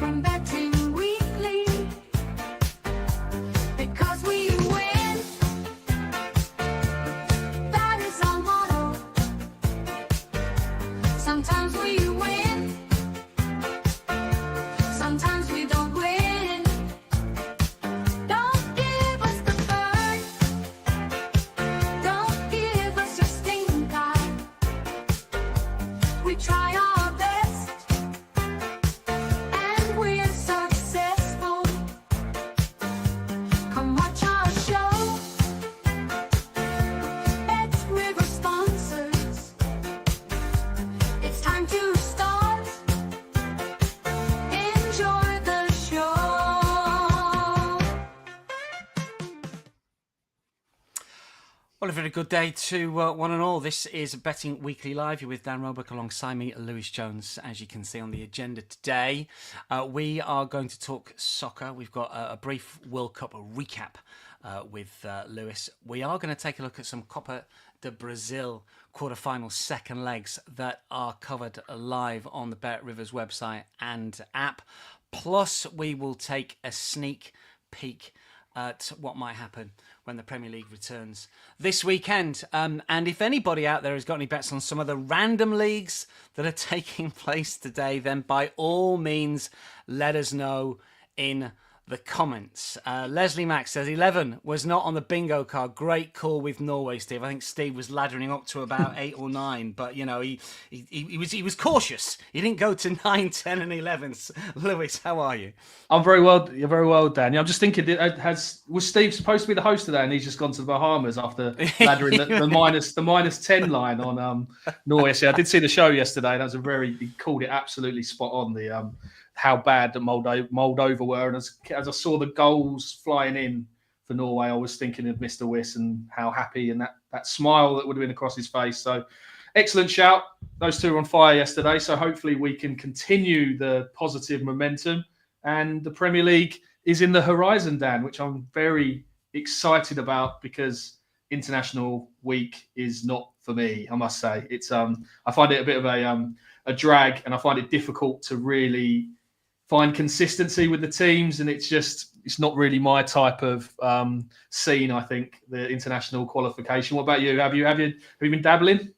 from Betting Weekly, because we win. That is our motto. Sometimes we win, sometimes we don't win. Don't give us the bird, don't give us your stinging eye. We try our best, and we're successful. Come watch our show. Bet River sponsors. It's time to start. Enjoy the show. Well, a very good day to one and all. This is Betting Weekly Live. You're with Dan Roebuck alongside me, Lewis Jones. As you can see on the agenda today, we are going to talk soccer. We've got a brief World Cup recap with Lewis. We are going to take a look at some Copa Do Brasil quarterfinal second legs that are covered live on the Bet Rivers website and app. Plus, we will take a sneak peek at what might happen when the Premier League returns this weekend. And if anybody out there has got any bets on some of the random leagues that are taking place today, then by all means, let us know in the comments. Leslie Max says 11 was not on the bingo card. Great call with Norway, Steve. I think Steve was laddering up to about 8 or 9, but you know he was cautious. He didn't go to 9, 10, and 11. Lewis, how are you? I'm very well. You're very well, Dan. I'm just thinking, was Steve supposed to be the host today, and he's just gone to the Bahamas after laddering the minus 10 line on Norway. I did see the show yesterday, and he called it absolutely spot on. The how bad the Moldova were, and as I saw the goals flying in for Norway, I was thinking of Mr. Wiss and how happy and that smile that would have been across his face. So excellent shout. Those two were on fire yesterday, so hopefully we can continue the positive momentum. And the Premier League is in the horizon, Dan, which I'm very excited about because international week is not for me, I must say. It's I find it a bit of a drag, and I find it difficult to really find consistency with the teams, and it's not really my type of scene. I think the international qualification. What about you? Have you been dabbling?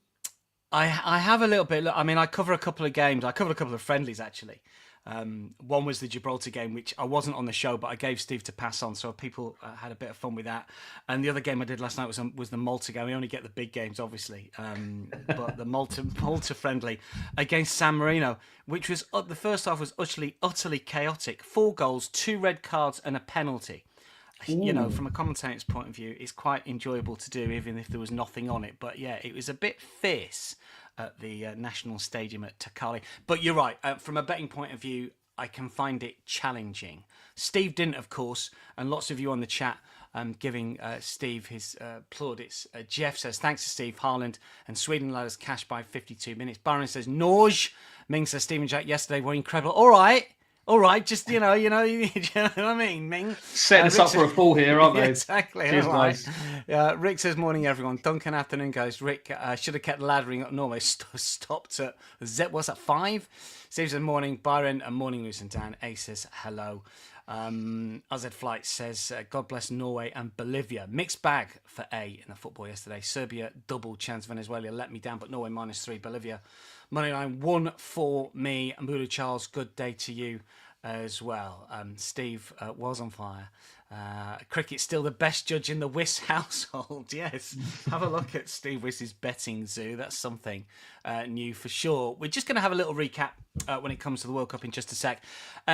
I have a little bit. I mean, I cover a couple of games. I covered a couple of friendlies actually. One was the Gibraltar game, which I wasn't on the show, but I gave Steve to pass on, so people had a bit of fun with that. And the other game I did last night was the Malta game. We only get the big games, obviously, but the Malta friendly against San Marino, which was the first half was utterly chaotic. 4 goals, 2 red cards, and a penalty. Ooh. You know, from a commentator's point of view, it's quite enjoyable to do, even if there was nothing on it. But yeah, it was a bit fierce at the National Stadium at Takali. But you're right, from a betting point of view, I can find it challenging. Steve didn't, of course, and lots of you on the chat giving Steve his plaudits. Jeff says, thanks to Steve, Haaland and Sweden led us cash by 52 minutes. Byron says, Norge. Ming says, Steve and Jack yesterday were incredible. All right, just, you know what I mean, Ming? Setting us up for a fall here, aren't they? Exactly. Cheers, right. Rick says, morning, everyone. Duncan afternoon, guys. Rick should have kept laddering up Norway. Stopped at, what's that, 5? Steve says, morning. Byron, and morning, Lewis and Dan. A says, hello. AZ Flight says, God bless Norway and Bolivia. Mixed bag for A in the football yesterday. Serbia, double chance. Venezuela let me down, but Norway -3. Bolivia, moneyline 1 for me. And Bulu Charles, good day to you as well. Steve was on fire. Cricket's still the best judge in the Wiss household. Yes, have a look at Steve Wiss's betting zoo. That's something new for sure. We're just going to have a little recap when it comes to the World Cup in just a sec.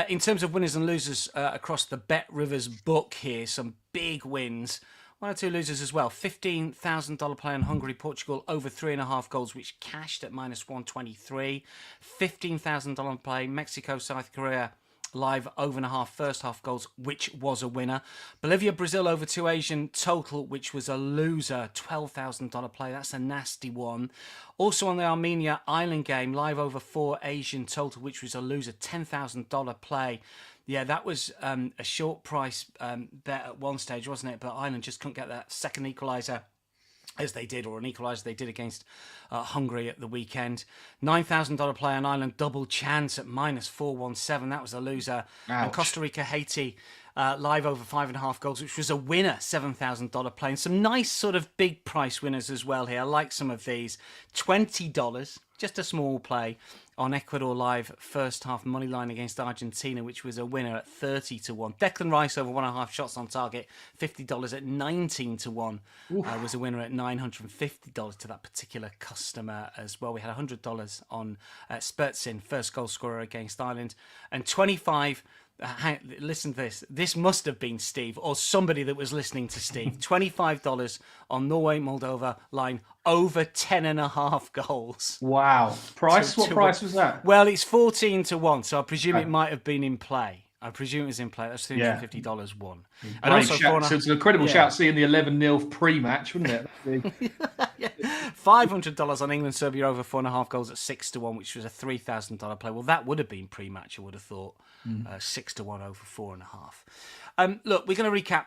In terms of winners and losers across the Bet Rivers book here, some big wins. 1 or 2 losers as well. $15,000 play on Hungary, Portugal, over 3.5 goals, which cashed at -123. $15,000 play, Mexico, South Korea, live over and a half first half goals, which was a winner. Bolivia, Brazil over 2 Asian total, which was a loser. $12,000 play. That's a nasty one. Also on the Armenia Island game, live over 4 Asian total, which was a loser. $10,000 play. Yeah, that was a short price bet at one stage, wasn't it? But Ireland just couldn't get that second equaliser as they did, or an equaliser they did against Hungary at the weekend. $9,000 play on Ireland, double chance at -417. That was a loser. Ouch. And Costa Rica, Haiti, live over 5.5 goals, which was a winner, $7,000 play. And some nice sort of big price winners as well here. I like some of these. $20, just a small play on Ecuador live first half money line against Argentina, which was a winner at 30-1. Declan Rice over 1.5 shots on target, $50 at 19-1. Was a winner at $950 to that particular customer as well. We had $100 on Spurtsin, first goal scorer against Ireland, and 25. Listen to this. This must have been Steve or somebody that was listening to Steve. $25 on Norway, Moldova line over 10.5 goals. Wow. Price? What price was that? Well, it's 14-1, so I presume it might have been in play. I presume it was in play. That's $350 won. And also, so it's an incredible shout seeing the 11-0 pre-match, wouldn't it? $500 on England, Serbia over 4.5 goals at 6-1, which was a $3,000 play. Well, that would have been pre-match, I would have thought. 6-1 over 4.5. Look, we're going to recap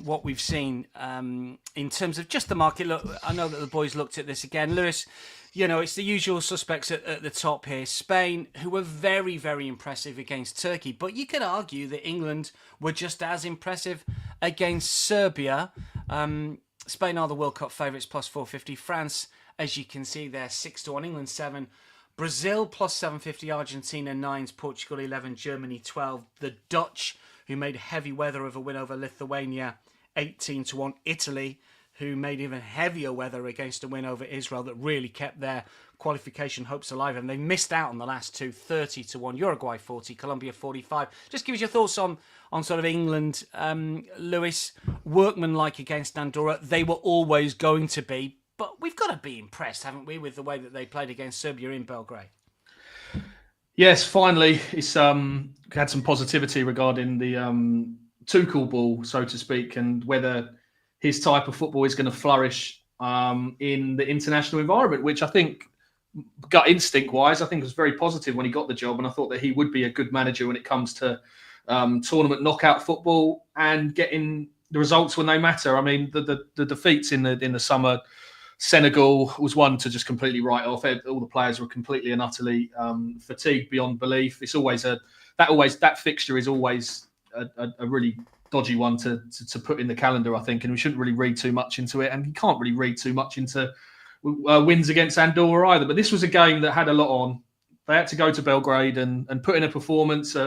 what we've seen in terms of just the market. Look, I know that the boys looked at this again. Lewis, you know, it's the usual suspects at the top here. Spain, who were very, very impressive against Turkey. But you could argue that England were just as impressive against Serbia. Spain are the World Cup favourites, plus 450. France, as you can see there, 6-1. England 7. Brazil plus 750. Argentina 9s. Portugal 11. Germany 12. The Dutch, who made heavy weather of a win over Lithuania, 18-1. Italy, who made even heavier weather against a win over Israel that really kept their qualification hopes alive. And they missed out on the last two, 30-1. Uruguay 40, Colombia 45. Just give us your thoughts on sort of England. Lewis, workmanlike against Andorra. They were always going to be. But we've got to be impressed, haven't we, with the way that they played against Serbia in Belgrade? Yes, finally, it's had some positivity regarding the Tuchel ball, so to speak, and whether his type of football is going to flourish in the international environment, which I think, gut instinct-wise, I think was very positive when he got the job, and I thought that he would be a good manager when it comes to tournament knockout football and getting the results when they matter. I mean, the defeats in the summer, Senegal was one to just completely write off. All the players were completely and utterly fatigued beyond belief. It's always that fixture is always a really dodgy one to put in the calendar, I think, and we shouldn't really read too much into it. And you can't really read too much into wins against Andorra either. But this was a game that had a lot on. They had to go to Belgrade and put in a performance,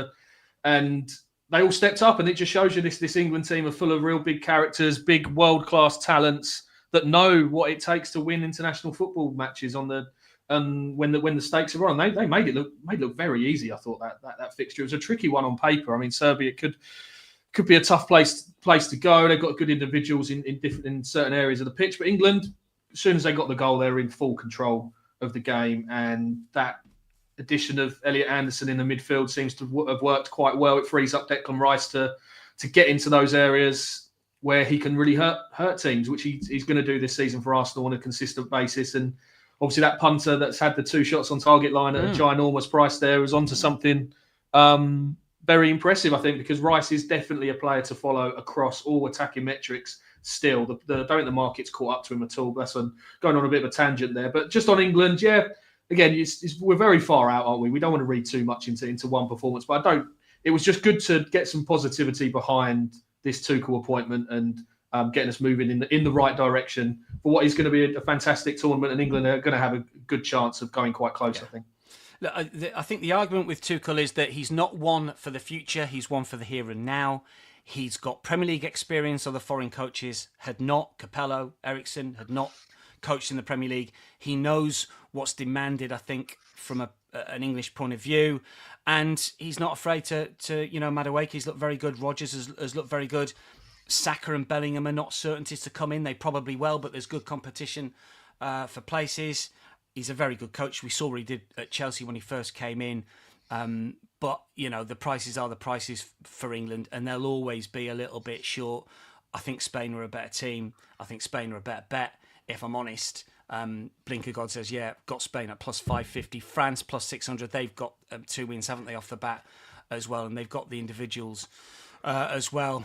and they all stepped up. And it just shows you this England team are full of real big characters, big world-class talents that know what it takes to win international football matches on the when the stakes are on. They made it look very easy. I thought that fixture, it was a tricky one on paper. I mean, Serbia could be a tough place to go. They've got good individuals in certain areas of the pitch, but England, as soon as they got the goal, they were in full control of the game, and that addition of Elliot Anderson in the midfield seems to have worked quite well. It frees up Declan Rice to get into those areas where he can really hurt teams, which he's going to do this season for Arsenal on a consistent basis. And obviously that punter that's had the 2 shots on target line at a ginormous price there is onto something very impressive, I think, because Rice is definitely a player to follow across all attacking metrics still. I don't think the market's caught up to him at all. That's going on a bit of a tangent there. But just on England, again, we're very far out, aren't we? We don't want to read too much into one performance, but it was just good to get some positivity behind this Tuchel appointment and getting us moving in the right direction for what is going to be a fantastic tournament, and England are going to have a good chance of going quite close, I think. Look, I think the argument with Tuchel is that he's not one for the future, he's one for the here and now. He's got Premier League experience. Other foreign coaches had not. Capello, Ericsson had not coached in the Premier League. He knows what's demanded, I think, from an English point of view, and he's not afraid to Madueke's looked very good. Rodgers has looked very good. Saka and Bellingham are not certainties to come in. They probably will, but there's good competition for places. He's a very good coach. We saw what he did at Chelsea when he first came in. But, the prices are the prices for England, and they'll always be a little bit short. I think Spain are a better team. I think Spain are a better bet, if I'm honest. Blinker God says, got Spain at plus 550. France plus 600. They've got 2 wins, haven't they, off the bat as well? And they've got the individuals as well,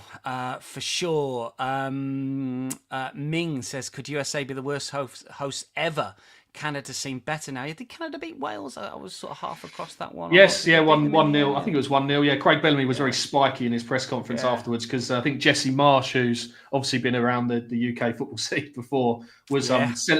for sure. Ming says, could USA be the worst host ever? Canada seemed better now. Did Canada beat Wales? I was sort of half across that one. Yes, Did they beat them in 1-0. the I think it was 1-0. Yeah, Craig Bellamy was very spiky in his press conference Yeah. afterwards because I think Jesse Marsh, who's obviously been around the UK football scene before, was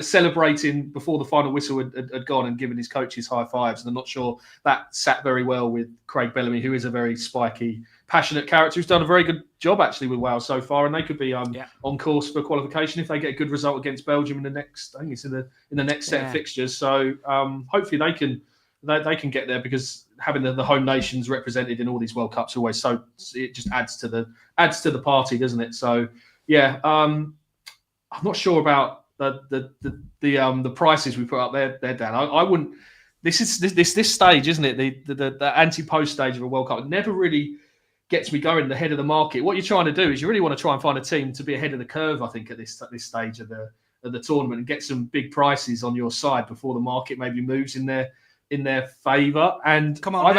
celebrating before the final whistle had gone and giving his coaches high fives. And I'm not sure that sat very well with Craig Bellamy, who is a very spiky, passionate character who's done a very good job actually with Wales so far, and they could be on course for qualification if they get a good result against Belgium in the next. I think it's in the next set of fixtures. So hopefully they can get there, because having the home nations represented in all these World Cups always it just adds to the party, doesn't it? So I'm not sure about the prices we put up there, Dan. I wouldn't. This is this stage, isn't it? The anti-post stage of a World Cup. It never really gets me going the head of the market. What you're trying to do is you really want to try and find a team to be ahead of the curve, I think, at this stage of the tournament, and get some big prices on your side before the market maybe moves in their favour. And come on,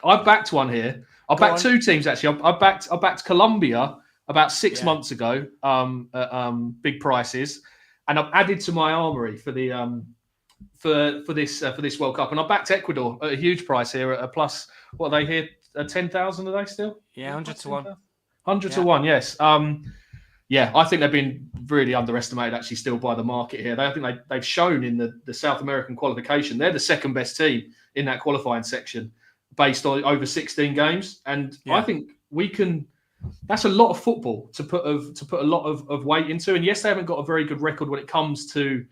I've backed one here. I've backed two teams actually. I backed Colombia about 6 months ago, big prices, and I've added to my armoury for the for this World Cup, and I backed Ecuador at a huge price here at a plus. What are they here? 10,000 are they still? Yeah, 100 to 1. 100 to 1, yes. I think they've been really underestimated actually still by the market here. I think they've shown in the South American qualification they're the second best team in that qualifying section based on over 16 games, and I think we can. That's a lot of football to put a lot of weight into. And yes, they haven't got a very good record when it comes to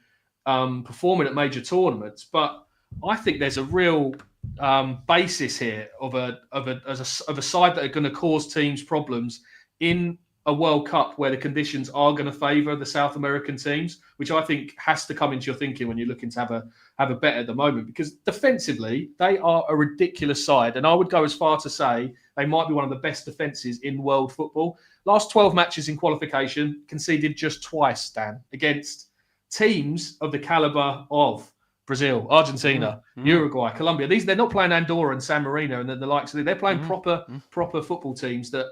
performing at major tournaments, but I think there's a real basis here of a side that are going to cause teams problems in a World Cup where the conditions are going to favour the South American teams, which I think has to come into your thinking when you're looking to have a bet at the moment, because defensively they are a ridiculous side, and I would go as far to say they might be one of the best defences in world football. Last 12 matches in qualification, conceded just twice, Dan, against teams of the calibre of Brazil, Argentina, Uruguay, Colombia. They're not playing Andorra and San Marino and the likes of it. They're playing proper football teams that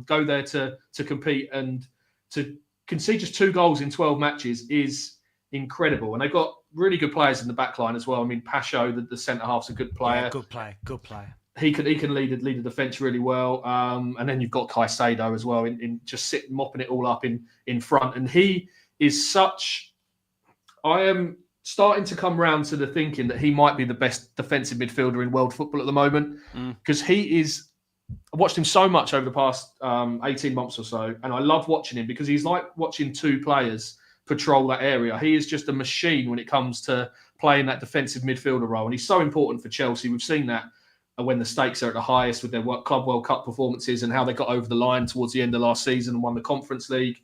go there to compete, and to concede just 2 goals in 12 matches is incredible. And they've got really good players in the back line as well. I mean, Pacho, the centre half's a good player. Yeah, good player. He can lead the defence really well. And then you've got Caicedo as well in just mopping it all up in front. And he is such. I am starting to come round to the thinking that he might be the best defensive midfielder in world football at the moment, because he is. I watched him so much over the past 18 months or so, and I love watching him because he's like watching two players patrol that area. He is just a machine when it comes to playing that defensive midfielder role, and he's so important for Chelsea. We've seen that when the stakes are at the highest with their Club World Cup performances and how they got over the line towards the end of last season and won the Conference League.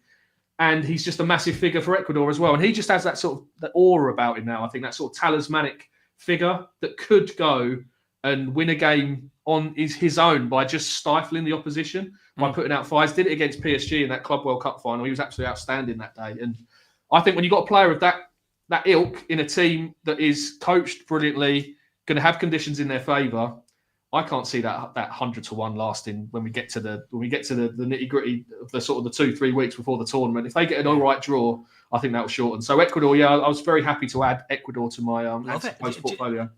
And he's just a massive figure for Ecuador as well. And he just has that sort of that aura about him now. I think that sort of talismanic figure that could go and win a game on his own by just stifling the opposition, by putting out fires. Did it against PSG in that Club World Cup final. He was absolutely outstanding that day. And I think when you've got a player of that ilk in a team that is coached brilliantly, going to have conditions in their favour, I can't see that 100 to 1 lasting when we get to the nitty gritty of the sort of the 2-3 weeks before the tournament. If they get an all right draw, I think that will shorten. So Ecuador, I was very happy to add Ecuador to my post portfolio.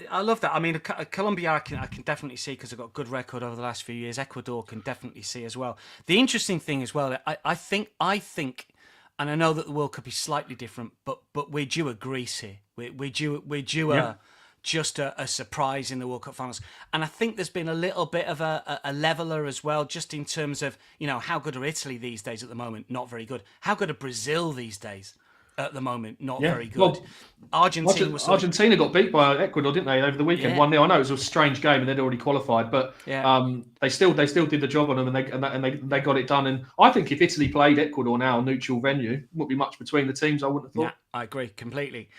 I love that. I mean, Colombia, I can definitely see because they've got a good record over the last few years. Ecuador can definitely see as well. The interesting thing as well, I think, and I know that the World Cup is slightly different, but we're due a Greece here. We're due just a surprise in the World Cup finals. And I think there's been a little bit of a leveler as well, just in terms of, how good are Italy these days at the moment? Not very good. How good are Brazil these days? At the moment, not very good. Well, Argentina got beat by Ecuador, didn't they, over the weekend? 1-0. I know it was a strange game and they'd already qualified, but they still did the job on them, and they got it done. And I think if Italy played Ecuador now, neutral venue, wouldn't be much between the teams. I wouldn't have thought. Yeah, I agree completely.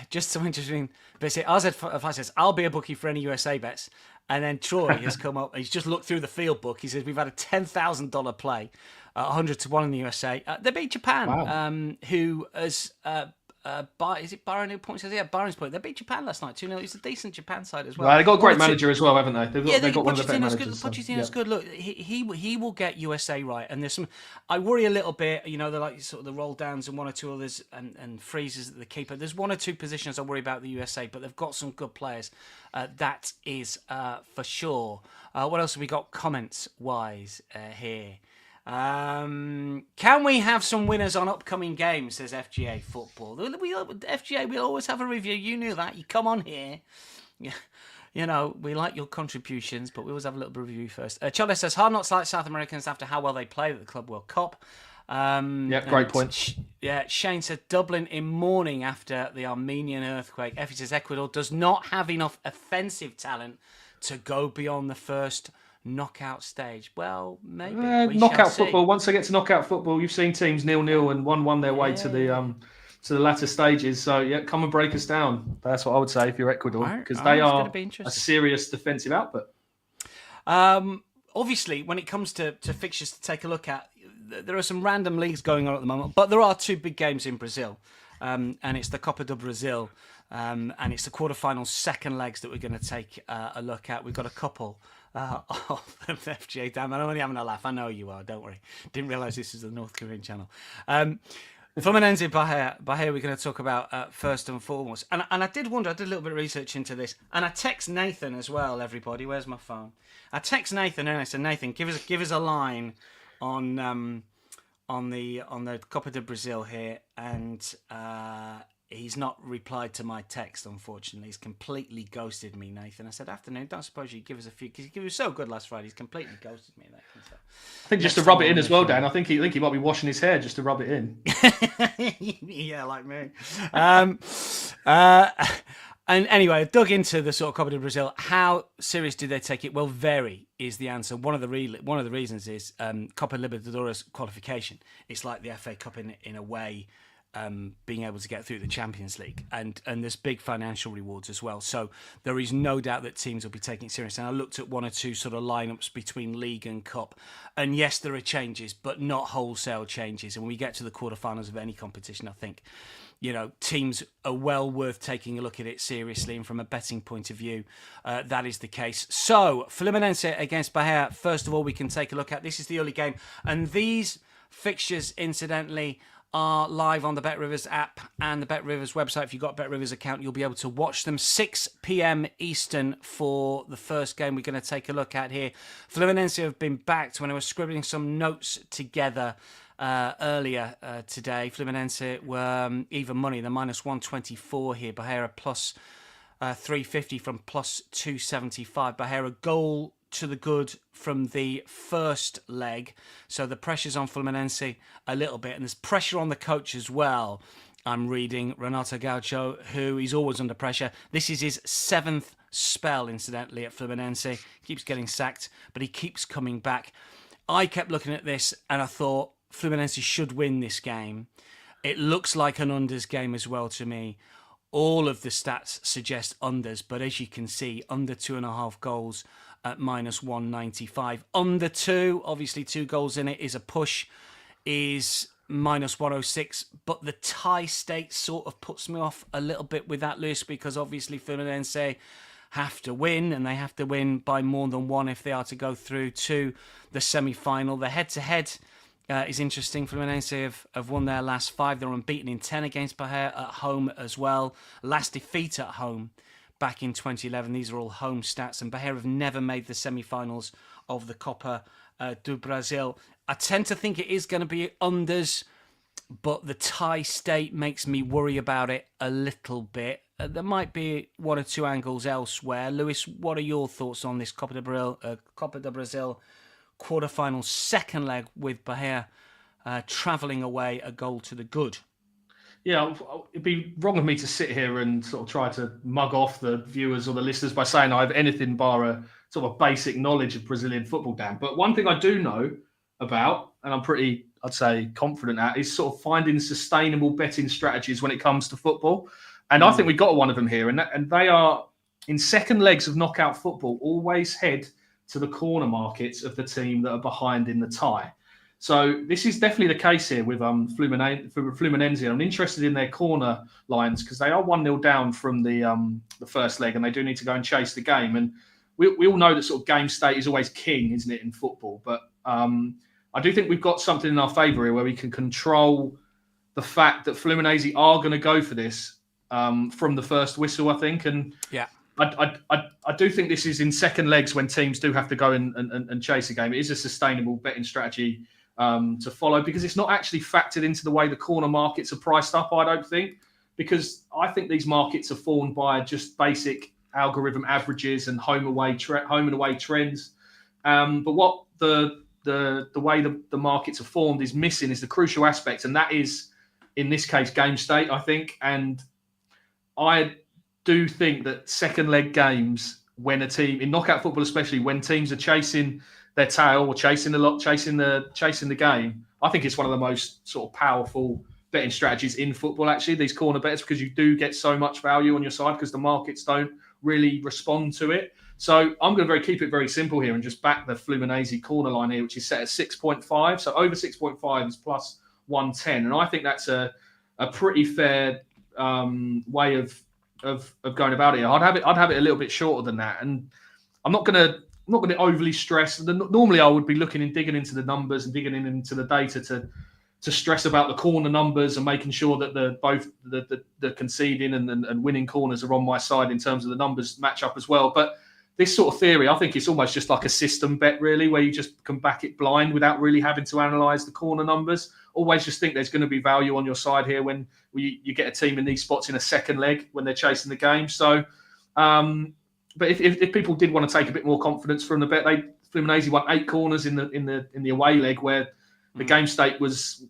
Just some interesting bits here. RZ5 says, "I'll be a bookie for any USA bets." And then Troy has come up. He's just looked through the field book. He says we've had a $10,000 play. 100 to 1 in the USA. They beat Japan, who has is it Byron who points? Yeah, Byron's point. They beat Japan last night 2-0. It's a decent Japan side as well. Well, they got a great manager as well, haven't they? They've got one of the better managers. Pochettino's good. Look, he will get USA right. And there's some. I worry a little bit. They're like sort of the roll downs and one or two others and freezes at the keeper. There's one or two positions I worry about the USA, but they've got some good players. That is for sure. What else have we got comments wise here? Can we have some winners on upcoming games, says FGA Football. FGA, we'll always have a review. You knew that. You come on here. We like your contributions, but we always have a little bit of review first. Charlie says, hard not to like South Americans after how well they played at the Club World Cup. Great point. Shane said, Dublin in mourning after the Armenian earthquake. Effie says, Ecuador does not have enough offensive talent to go beyond the first knockout stage. Well, maybe knockout football. Once they get to knockout football, you've seen teams 0-0 and 1-1 their way to the latter stages. So come and break us down. That's what I would say if you're Ecuador, because they are a serious defensive output. Obviously, when it comes to fixtures to take a look at, there are some random leagues going on at the moment, but there are two big games in Brazil, and it's the Copa do Brasil, and it's the quarterfinals second legs that we're going to take a look at. We've got a couple of FGA. Damn, I'm only having a laugh. I know you are. Don't worry. Didn't realise this is the North Korean channel. Fluminense-Bahia we're going to talk about first and foremost. And I did wonder, I did a little bit of research into this. And I text Nathan as well, everybody. Where's my phone? I text Nathan and I said, Nathan, give us a line on the Copa do Brasil here. And he's not replied to my text, unfortunately. He's completely ghosted me, Nathan. I said, afternoon, don't suppose you'd give us a few, because he was so good last Friday. He's completely ghosted me. I think just to rub it in as well, Dan. I think he might be washing his hair just to rub it in. Yeah, like me. And anyway, I dug into the sort of Copa do Brasil. How serious do they take it? Well, very is the answer. One of the reasons is Copa Libertadores qualification. It's like the FA Cup in a way. Being able to get through the Champions League, and there's big financial rewards as well. So there is no doubt that teams will be taking it serious. And I looked at one or two sort of lineups between League and Cup, and yes, there are changes, but not wholesale changes. And when we get to the quarterfinals of any competition, I think teams are well worth taking a look at it seriously, and from a betting point of view, that is the case. So Fluminense against Bahia, first of all, we can take a look at. This is the early game, and these fixtures, incidentally, are live on the BetRivers app and the BetRivers website. If you've got a BetRivers account, you'll be able to watch them. 6 p.m. Eastern for the first game we're going to take a look at here. Fluminense have been backed. When I was scribbling some notes together earlier today, Fluminense were even money. They're minus 124 here. Bahia plus 350 from plus 275. Bahia a goal to the good from the first leg, so the pressure's on Fluminense a little bit, and there's pressure on the coach as well. I'm reading Renato Gaucho, who is always under pressure. This is his 7th spell, incidentally, at Fluminense. Keeps getting sacked, but he keeps coming back. I kept looking at this and I thought Fluminense should win this game. It looks like an unders game as well to me. All of the stats suggest unders, but as you can see, under 2.5 goals at minus 195. Under 2, obviously 2 goals in it is a push, is minus 106. But the tie state sort of puts me off a little bit with that, Lewis, because obviously Fluminense have to win, and they have to win by more than 1 if they are to go through to the semi-final. The head-to-head is interesting. Fluminense have won their last 5. They're unbeaten in 10 against Bahia at home as well. Last defeat at home back in 2011. These are all home stats, and Bahia have never made the semi-finals of the Copa do Brasil. I tend to think it is going to be unders, but the tie state makes me worry about it a little bit. There might be 1 or 2 angles elsewhere. Lewis, what are your thoughts on this Copa do Brasil quarterfinal second leg with Bahia travelling away a goal to the good? Yeah, it'd be wrong of me to sit here and sort of try to mug off the viewers or the listeners by saying I have anything bar a sort of basic knowledge of Brazilian football, Dan. But one thing I do know about, and I'm pretty, I'd say, confident at, is sort of finding sustainable betting strategies when it comes to football. And I think we've got one of them here. And they are, in second legs of knockout football, always head to the corner markets of the team that are behind in the tie. So this is definitely the case here with Fluminense. I'm interested in their corner lines because they are 1-0 down from the first leg, and they do need to go and chase the game. And we all know that sort of game state is always king, isn't it, in football? But I do think we've got something in our favour here where we can control the fact that Fluminense are going to go for this from the first whistle, I think. And yeah, I do think this is in second legs when teams do have to go and chase a game. It is a sustainable betting strategy to follow because it's not actually factored into the way the corner markets are priced up, I don't think, because I think these markets are formed by just basic algorithm averages and home and away trends. But what the way the markets are formed is missing is the crucial aspect, and that is, in this case, game state, I think. And I do think that second leg games, when a team in knockout football, especially when teams are chasing their tail or chasing the game, I think it's one of the most sort of powerful betting strategies in football, actually, these corner bets, because you do get so much value on your side because the markets don't really respond to it. So I'm going to keep it very simple here and just back the Fluminense corner line here, which is set at 6.5. So over 6.5 is plus 110. And I think that's a pretty fair way of going about it. I'd have it a little bit shorter than that. And I'm not going to overly stress. Normally I would be digging into the numbers and digging into the data to stress about the corner numbers and making sure that both the conceding and winning corners are on my side in terms of the numbers match up as well. But this sort of theory, I think it's almost just like a system bet, really, where you just can back it blind without really having to analyse the corner numbers. Always just think there's going to be value on your side here when you get a team in these spots in a second leg when they're chasing the game. So, but if people did want to take a bit more confidence from the bet, Fluminense won 8 corners in the away leg where the game state was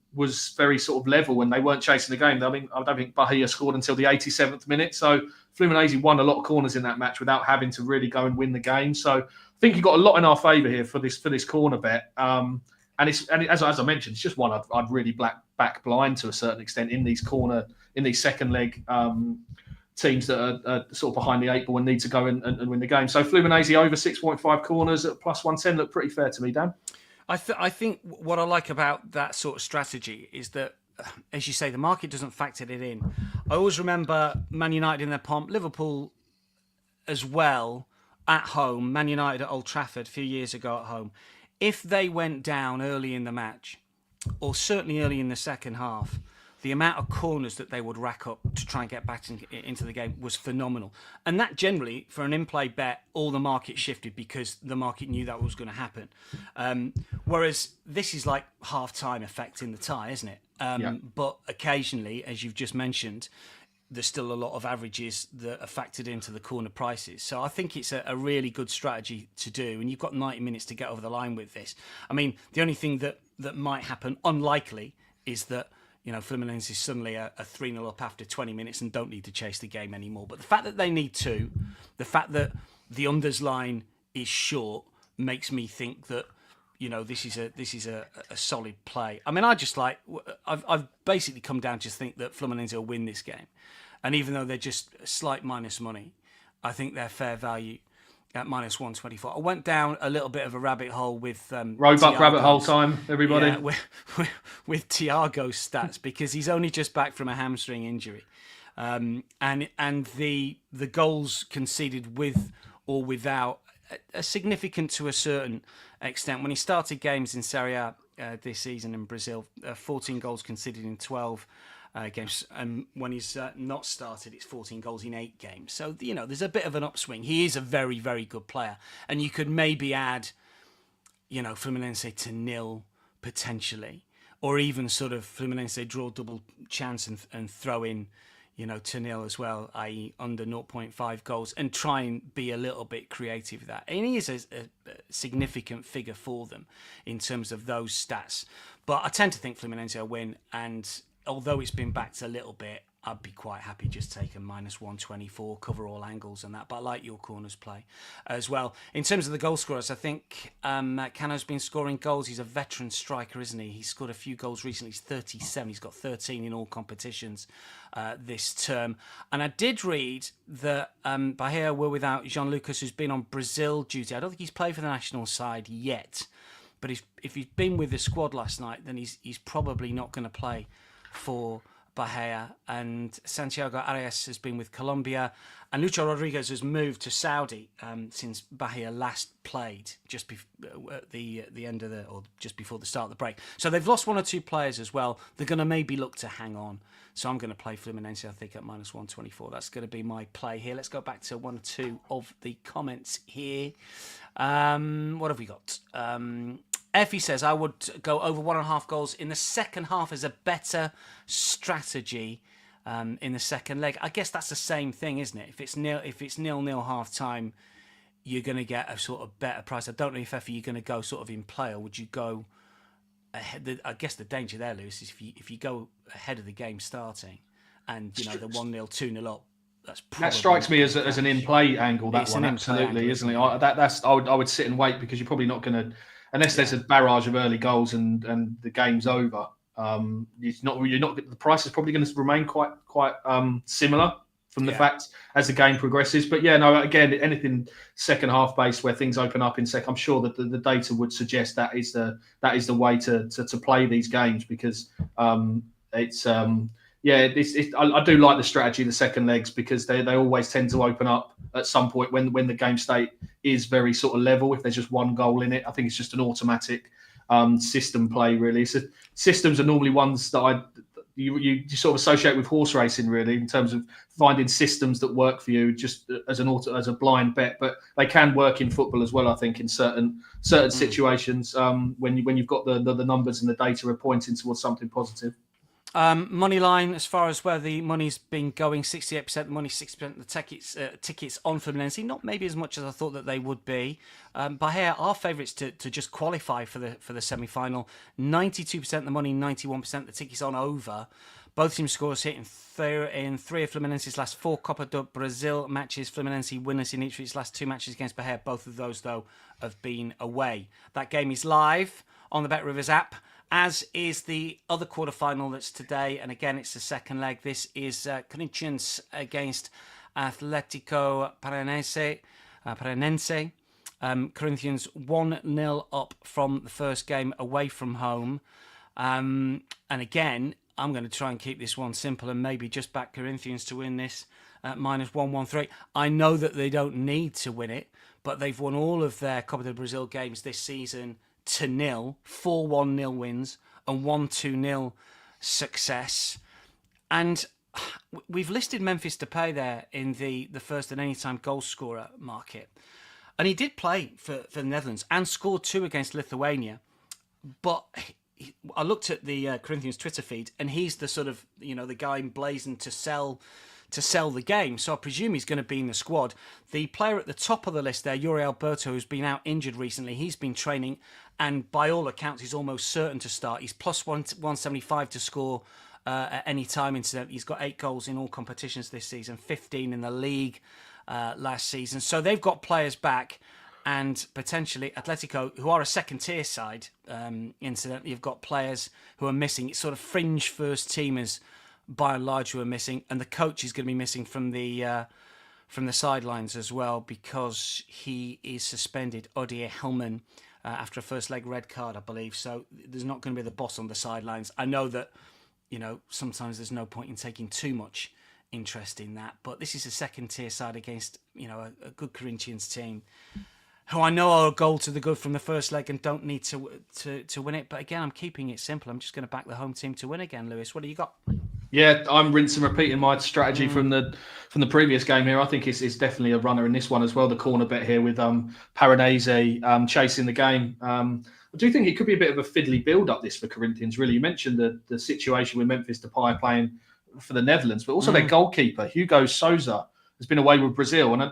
very sort of level and they weren't chasing the game. I don't think Bahia scored until the 87th minute. So Fluminense won a lot of corners in that match without having to really go and win the game. So I think you've got a lot in our favour here for this corner bet. And as I mentioned, it's just one I'd really back blind to a certain extent in these second leg teams that are sort of behind the 8 ball and need to go and win the game. So Fluminense over 6.5 corners at plus 110 look pretty fair to me, Dan. I think what I like about that sort of strategy is that, as you say, the market doesn't factor it in. I always remember Man United in their pomp, Liverpool as well at home, Man United at Old Trafford a few years ago at home. If they went down early in the match, or certainly early in the second half, the amount of corners that they would rack up to try and get back into the game was phenomenal. And that generally, for an in-play bet, all the market shifted because the market knew that was going to happen. Whereas this is like half-time effect in the tie, isn't it? Yeah. But occasionally, as you've just mentioned, there's still a lot of averages that are factored into the corner prices. So I think it's a really good strategy to do. And you've got 90 minutes to get over the line with this. I mean, the only thing that might happen, unlikely, is that Fluminense is suddenly a 3-0 up after 20 minutes and don't need to chase the game anymore. But the fact that they need to, the fact that the unders line is short, makes me think that this is a solid play. I mean, I've basically come down to think that Fluminense will win this game, and even though they're just slight minus money, I think they're fair value at minus 124. I went down a little bit of a rabbit hole with Roebuck rabbit hole time, everybody. Yeah, with Thiago's stats because he's only just back from a hamstring injury, and the goals conceded with or without are significant to a certain extent. When he started games in Serie A this season in Brazil, 14 goals conceded in 12 games, and when he's not started, it's 14 goals in 8 games. So there's a bit of an upswing. He is a very, very good player, and you could maybe add, Fluminense to nil potentially, or even sort of Fluminense draw double chance and throw in, to nil as well, i.e. under 0.5 goals, and try and be a little bit creative with that. And he is a significant figure for them in terms of those stats. But I tend to think Fluminense will win, and although it's been backed a little bit, I'd be quite happy just taking minus 124, cover all angles and that. But I like your corners play as well. In terms of the goal scorers, I think Cano's been scoring goals. He's a veteran striker, isn't he? He's scored a few goals recently. He's 37. He's got 13 in all competitions this term. And I did read that Bahia were without Jean Lucas, who's been on Brazil duty. I don't think he's played for the national side yet. but if he's been with the squad last night, then he's probably not going to play for Bahia. And Santiago Arias has been with Colombia, and Lucho Rodriguez has moved to Saudi since Bahia last played just at the end of just before the start of the break. So they've lost one or two players as well. They're going to maybe look to hang on. So I'm going to play Fluminense, I think, at -124. That's going to be my play here. Let's go back to one or two of the comments here. What have we got? Effie says, I would go over 1.5 goals in the second half as a better strategy in the second leg. I guess that's the same thing, isn't it? If it's 0-0 half time, you're going to get a sort of better price. I don't know if Effie, you're going to go sort of in play, or would you go ahead? I guess the danger there, Lewis, is if you go ahead of the game starting and the 1-0, 2-0 up. That strikes me as an in-play angle. That It's one, an in-play absolutely, angle, isn't it? isn't I would sit and wait, because you're probably not going to, unless there's a barrage of early goals and the game's over. The price is probably going to remain quite similar from the fact as the game progresses. But again, anything second half based where things open up in second, I'm sure that the data would suggest that is the way to play these games, because I do like the strategy of the second legs, because they always tend to open up at some point when the game state is very sort of level. If there's just one goal in it, I think it's just an automatic system play, really. So systems are normally ones that you sort of associate with horse racing, really, in terms of finding systems that work for you just as a blind bet. But they can work in football as well, I think, in certain situations when you've got the numbers and the data are pointing towards something positive. Money line, as far as where the money's been going, 68% the money, 60% the tickets on Fluminense. Not maybe as much as I thought that they would be. Bahia are favourites to just qualify for the semi-final. 92% the money, 91% the tickets on over. Both teams scores hit in three of Fluminense's last 4 Copa do Brasil matches. Fluminense winners in each of its last 2 matches against Bahia. Both of those, though, have been away. That game is live on the BetRivers app, as is the other quarterfinal that's today. And again, it's the second leg. This is Corinthians against Athletico Paranaense. Corinthians 1-0 up from the first game away from home. And again, I'm going to try and keep this one simple and maybe just back Corinthians to win this at -113. I know that they don't need to win it, but they've won all of their Copa do Brasil games this season to nil, 4 1-0 wins and 1 2-0 success. And we've listed Memphis Depay there in the first and anytime goal scorer market. And he did play for the Netherlands and scored 2 against Lithuania. But I looked at the Corinthians Twitter feed, and he's the sort of, the guy emblazoned to sell the game. So I presume he's going to be in the squad. The player at the top of the list there, Yuri Alberto, who's been out injured recently, he's been training, and by all accounts, he's almost certain to start. He's plus 175 to score at any time. Incidentally, he's got 8 goals in all competitions this season, 15 in the league last season. So they've got players back, and potentially Athletico, who are a second-tier side, incidentally, have got players who are missing. It's sort of fringe first teamers, by and large, who are missing, and the coach is going to be missing from the sidelines as well, because he is suspended, Odier Hellman, after a first leg red card, I believe. So there's not going to be the boss on the sidelines. I know that sometimes there's no point in taking too much interest in that, but this is a second tier side against a good Corinthians team, who I know are a goal to the good from the first leg and don't need to win it. But again, I'm keeping it simple. I'm just going to back the home team to win again. Lewis, what do you got? Yeah, I'm rinsing and repeating my strategy from the previous game here. I think it's definitely a runner in this one as well. The corner bet here with Paranaense chasing the game. I do think it could be a bit of a fiddly build-up this for Corinthians, really. You mentioned the situation with Memphis Depay playing for the Netherlands, but also their goalkeeper, Hugo Souza, has been away with Brazil, and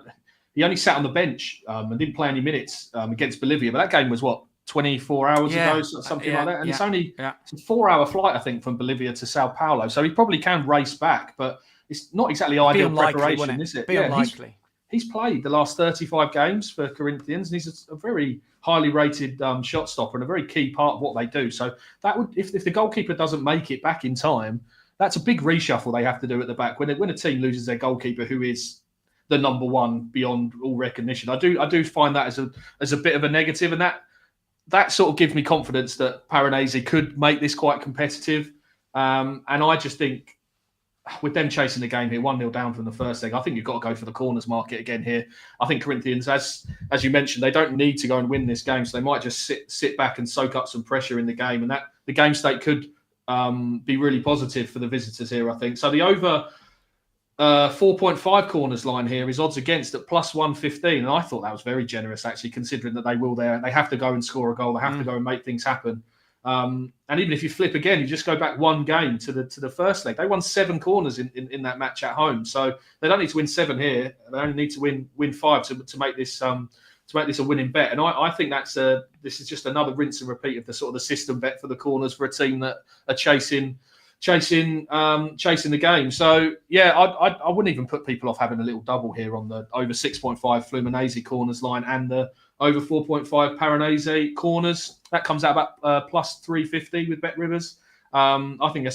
he only sat on the bench and didn't play any minutes against Bolivia. But that game was, 24 hours ago, something like that. And it's only a 4-hour flight, I think, from Bolivia to Sao Paulo. So he probably can race back, but it's not exactly ideal preparation, is it? Unlikely. He's played the last 35 games for Corinthians, and he's a very highly rated shot stopper and a very key part of what they do. So that would, if the goalkeeper doesn't make it back in time, that's a big reshuffle they have to do at the back. When a team loses their goalkeeper, who is the number one beyond all recognition, I do find that as a bit of a negative, and that that sort of gives me confidence that Paranaense could make this quite competitive. And I just think with them chasing the game here, 1-0 down from the first leg, I think you've got to go for the corners market again here. I think Corinthians, as you mentioned, they don't need to go and win this game, so they might just sit back and soak up some pressure in the game, and that the game state could be really positive for the visitors here, I think. So the over 4.5 corners line here is odds against at plus 115, and I thought that was very generous, actually, considering that they have to go and score a goal, they have to go and make things happen. And even if you flip again, you just go back one game to the first leg. They won 7 corners in that match at home, so they don't need to win 7 here. They only need to win 5 to make this a winning bet. And I think this is just another rinse and repeat of the sort of the system bet for the corners for a team that are chasing the game. So yeah, I wouldn't even put people off having a little double here on the over 6.5 Fluminese corners line and the over 4.5 Paranaense corners. That comes out about plus 350 with Bet Rivers. I think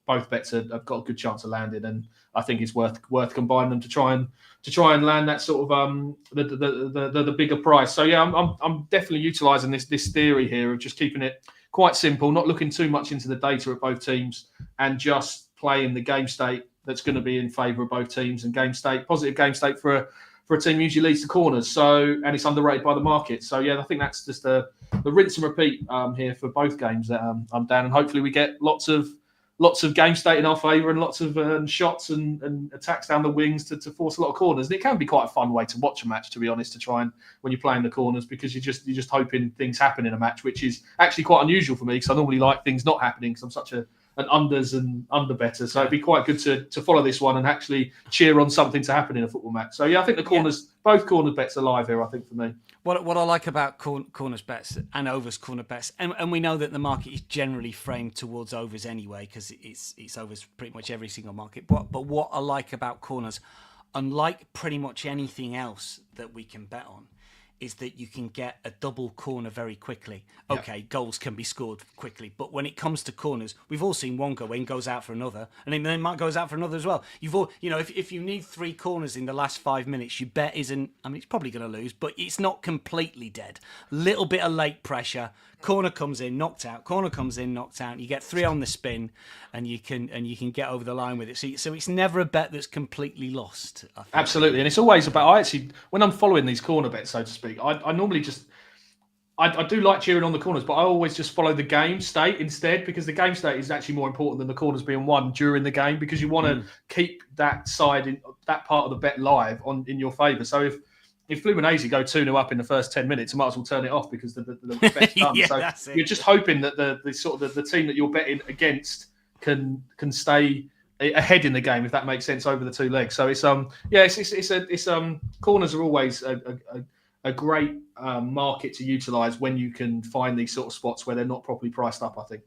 both bets have got a good chance of landing, and I think it's worth combining them to try and land that sort of the bigger price. So yeah, I'm definitely utilising this theory here of just keeping it quite simple, not looking too much into the data of both teams, and just playing the game state that's going to be in favour of both teams. And positive game state for a team usually leads to corners. So, and it's underrated by the market. So yeah, I think that's just the rinse and repeat here for both games that I'm down, and hopefully we get lots of game state in our favour and lots of shots and attacks down the wings to force a lot of corners. And it can be quite a fun way to watch a match, to be honest, to try and when you're playing the corners, because you're just hoping things happen in a match, which is actually quite unusual for me because I normally like things not happening because I'm such an unders and under better. So it'd be quite good to follow this one and actually cheer on something to happen in a football match. So yeah, I think both corner bets are live here, I think, for me. What I like about corners bets and overs corner bets, and we know that the market is generally framed towards overs anyway, because it's overs pretty much every single market. But what I like about corners, unlike pretty much anything else that we can bet on, is that you can get a double corner very quickly. Okay, goals can be scored quickly, but when it comes to corners, we've all seen one go in, goes out for another, and then Mike goes out for another as well. If you need 3 corners in the last 5 minutes, your bet isn't. I mean, it's probably going to lose, but it's not completely dead. Little bit of late pressure. Corner comes in, knocked out. Corner comes in, knocked out. You get 3 on the spin, and you can get over the line with it. So it's never a bet that's completely lost, I think. Absolutely, and it's always about. When I'm following these corner bets, so to speak, I normally just. I do like cheering on the corners, but I always just follow the game state instead, because the game state is actually more important than the corners being won during the game, because you want to keep that side, that part of the bet live in your favour. So if Fluminese go 2-0 up in the first 10 minutes, you might as well turn it off because the bet's done. Yeah, so you're just hoping that the team that you're betting against can stay ahead in the game, if that makes sense, over the 2 legs. So it's corners are always a great market to utilise when you can find these sort of spots where they're not properly priced up, I think.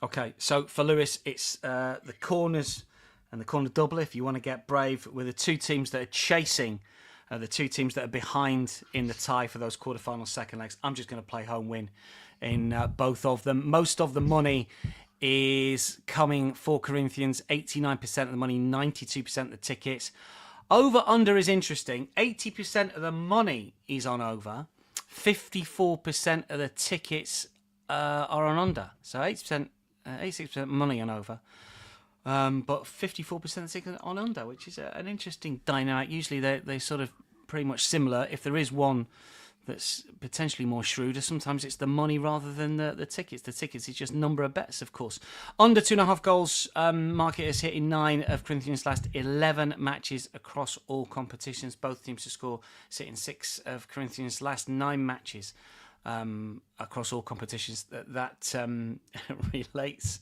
Okay, so for Lewis, it's the corners and the corner double, if you want to get brave, with the 2 teams that are chasing, the 2 teams that are behind in the tie for those quarterfinal second legs. I'm just going to play home win in both of them. Most of the money is coming for Corinthians, 89% of the money, 92% of the tickets. Over-under is interesting. 80% of the money is on over. 54% of the tickets are on under. So 86% money on over. But 54% of the tickets on under, which is an interesting dynamic. Usually they're sort of pretty much similar. If there is one that's potentially more shrewder, sometimes it's the money rather than the tickets. The tickets is just number of bets, of course. Under 2.5 goals, market is hitting 9 of Corinthians' last 11 matches across all competitions. Both teams to score, sitting 6 of Corinthians' last 9 matches across all competitions. That relates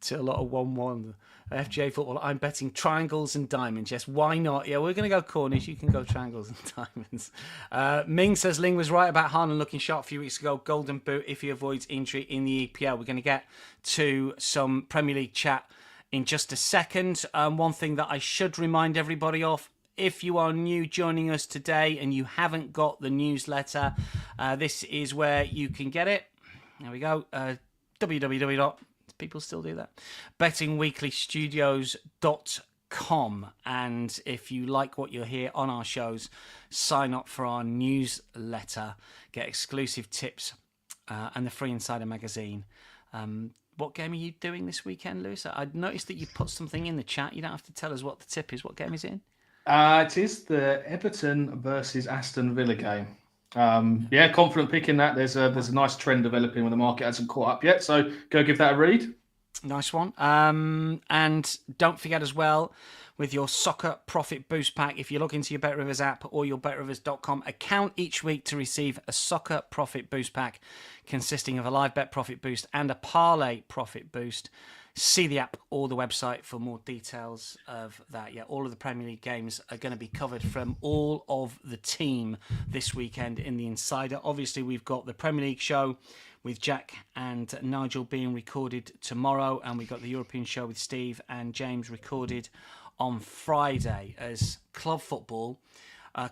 to a lot of 1-1 FJ football. I'm betting triangles and diamonds. Yes, why not? Yeah, we're going to go corners. You can go triangles and diamonds. Ming says Ling was right about Haaland looking sharp a few weeks ago. Golden boot if he avoids injury in the EPL. We're going to get to some Premier League chat in just a second. One thing that I should remind everybody of: if you are new joining us today and you haven't got the newsletter, this is where you can get it. There we go. People still do that. bettingweeklystudios.com. And if you like what you hear on our shows, sign up for our newsletter. Get exclusive tips and the Free Insider magazine. What game are you doing this weekend, Lewis? I noticed that you put something in the chat. You don't have to tell us what the tip is. What game is it in? It is the Everton versus Aston Villa game. Confident picking that. There's a nice trend developing when the market hasn't caught up yet. So go give that a read. Nice one. And don't forget as well, with your Soccer Profit Boost Pack, if you log into your BetRivers app or your BetRivers.com account each week to receive a Soccer Profit Boost Pack consisting of a live bet profit boost and a parlay profit boost. See the app or the website for more details of that. Yeah, all of the Premier League games are going to be covered from all of the team this weekend in the Insider. Obviously, we've got the Premier League show with Jack and Nigel being recorded tomorrow, and we've got the European show with Steve and James recorded on Friday as club football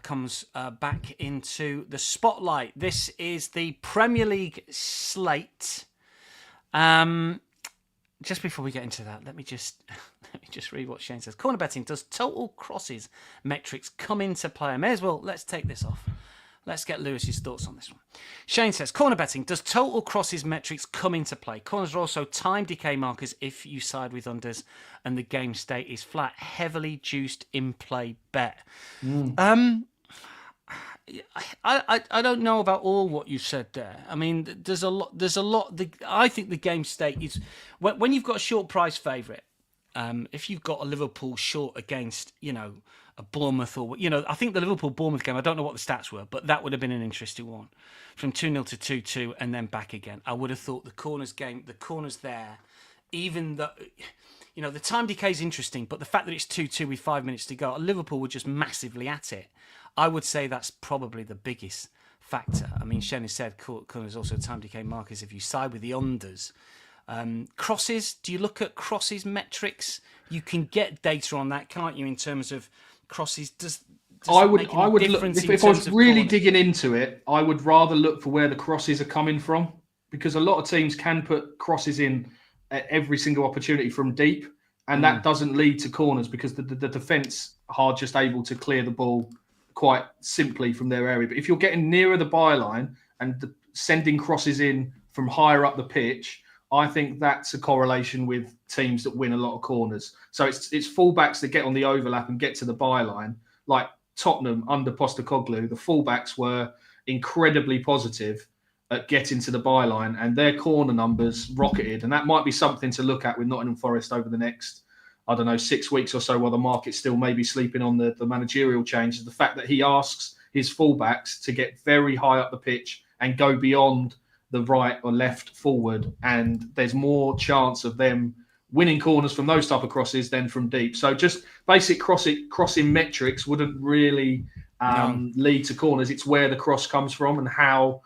comes back into the spotlight. This is the Premier League slate. Just before we get into that, let me just read what Shane says. Corner betting, does total crosses metrics come into play? May as well, let's take this off. Let's get Lewis's thoughts on this one. Shane says, corner betting, does total crosses metrics come into play? Corners are also time decay markers if you side with unders and the game state is flat. Heavily juiced in-play bet. I don't know about all what you said there. I mean, there's a lot. I think the game state is when you've got a short price favourite. If you've got a Liverpool short against, a Bournemouth or, I think the Liverpool-Bournemouth game, I don't know what the stats were, but that would have been an interesting one. From 2-0 to 2-2 and then back again. I would have thought the corners there, even though, the time decay is interesting, but the fact that it's 2-2 with 5 minutes to go, Liverpool were just massively at it. I would say that's probably the biggest factor. I mean, Shane has said corners also time decay markers if you side with the unders. Crosses, do you look at crosses metrics? You can get data on that, can't you, in terms of crosses? I would look, if I was really digging into it, I would rather look for where the crosses are coming from, because a lot of teams can put crosses in at every single opportunity from deep, and that doesn't lead to corners because the defence are just able to clear the ball quite simply from their area. But if you're getting nearer the byline and sending crosses in from higher up the pitch, I think that's a correlation with teams that win a lot of corners. So it's fullbacks that get on the overlap and get to the byline. Like Tottenham under Postecoglou, the fullbacks were incredibly positive at getting to the byline, and their corner numbers rocketed. And that might be something to look at with Nottingham Forest over the next, 6 weeks or so, while the market's still maybe sleeping on the managerial changes. The fact that he asks his fullbacks to get very high up the pitch and go beyond the right or left forward, and there's more chance of them winning corners from those type of crosses than from deep. So just basic crossing metrics wouldn't really lead to corners. It's where the cross comes from and how.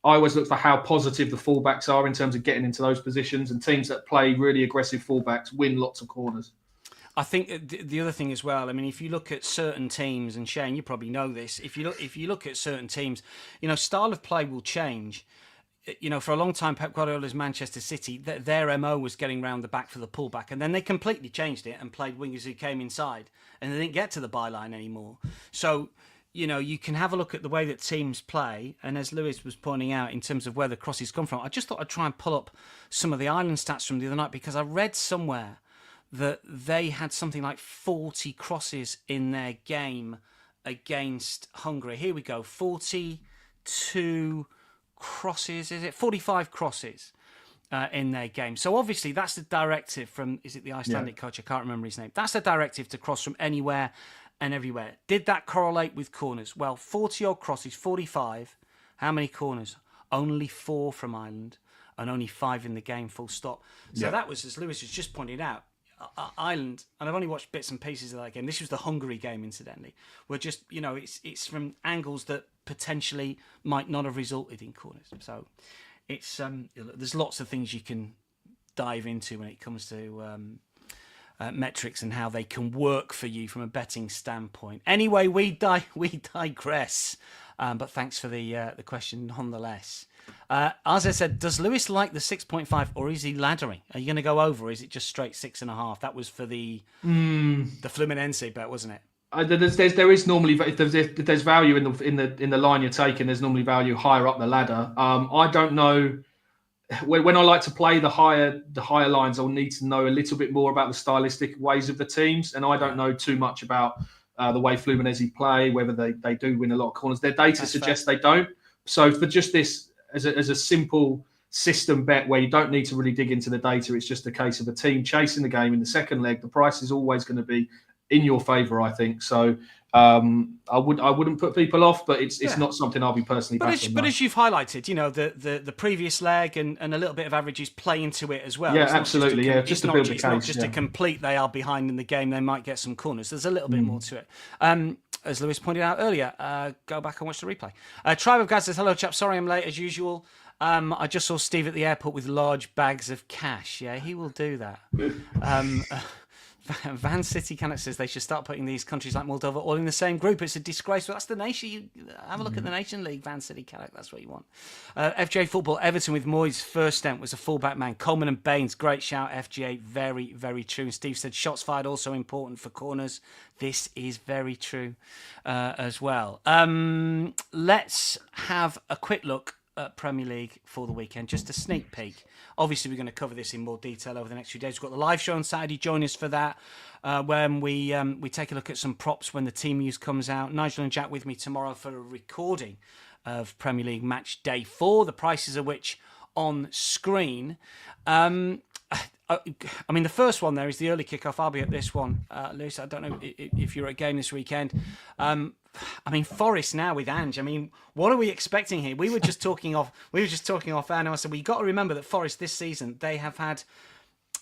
I always look for how positive the fullbacks are in terms of getting into those positions, and teams that play really aggressive fullbacks win lots of corners. I think the other thing as well, I mean, if you look at certain teams, and Shane, you probably know this, if you look at certain teams, style of play will change. For a long time, Pep Guardiola's Manchester City, their MO was getting round the back for the pullback, and then they completely changed it and played wingers who came inside, and they didn't get to the byline anymore. So, you can have a look at the way that teams play, and as Lewis was pointing out, in terms of where the crosses come from, I just thought I'd try and pull up some of the Ireland stats from the other night, because I read somewhere that they had something like 40 crosses in their game against Hungary. Here we go, 42 crosses, is it? 45 crosses in their game. So obviously that's the directive from, is it the Icelandic coach? I can't remember his name. That's the directive to cross from anywhere and everywhere. Did that correlate with corners? Well, 40 odd crosses, 45. How many corners? Only 4 from Ireland and only 5 in the game, full stop. So that was, as Lewis has just pointed out, Ireland, and I've only watched bits and pieces of that game. This was the Hungary game, incidentally. Were just, it's from angles that potentially might not have resulted in corners. So it's there's lots of things you can dive into when it comes to metrics and how they can work for you from a betting standpoint. Anyway, we digress. But thanks for the question nonetheless. As I said, does Lewis like the 6.5 or is he laddering? Are you going to go over or is it just straight 6.5? That was for the Fluminense bet, wasn't it? There is normally, if there's value in the line you're taking, there's normally value higher up the ladder. I don't know. When I like to play the higher lines, I'll need to know a little bit more about the stylistic ways of the teams, and I don't know too much about the way Fluminese play, whether they do win a lot of corners. Their data suggests they don't. So for just this as a simple system bet where you don't need to really dig into the data, it's just a case of a team chasing the game in the second leg. The price is always going to be in your favour, I think. So I wouldn't put people off, but it's not something I'll be personally backing. But as you've highlighted, the previous leg and a little bit of averages play into it as well. Yeah, absolutely. Just to build the case. It's not just a complete they are behind in the game. They might get some corners. There's a little bit more to it. As Lewis pointed out earlier, go back and watch the replay. Tribe of Gaz says, hello, chap. Sorry I'm late as usual. I just saw Steve at the airport with large bags of cash. Yeah, he will do that. Van City Canuck says they should start putting these countries like Moldova all in the same group. It's a disgrace. Well, that's the nation. You have a look at the Nation League, Van City Canuck. That's what you want. FJ Football, Everton with Moyes' first stint was a fullback man. Coleman and Baines, great shout. FGA, very, very true. And Steve said shots fired also important for corners. This is very true as well. Let's have a quick look at Premier League for the weekend. Just a sneak peek. Obviously, we're going to cover this in more detail over the next few days. We've got the live show on Saturday. Join us for that, when we take a look at some props when the team news comes out. Nigel and Jack with me tomorrow for a recording of Premier League match day 4. The prices of which on screen. I mean, the first one there is the early kickoff. I'll be at this one, Lewis. I don't know if you're at a game this weekend. I mean, Forest now with Ange. I mean, what are we expecting here? We were just talking off air, and I said, well, you've got to remember that Forest this season, they have had,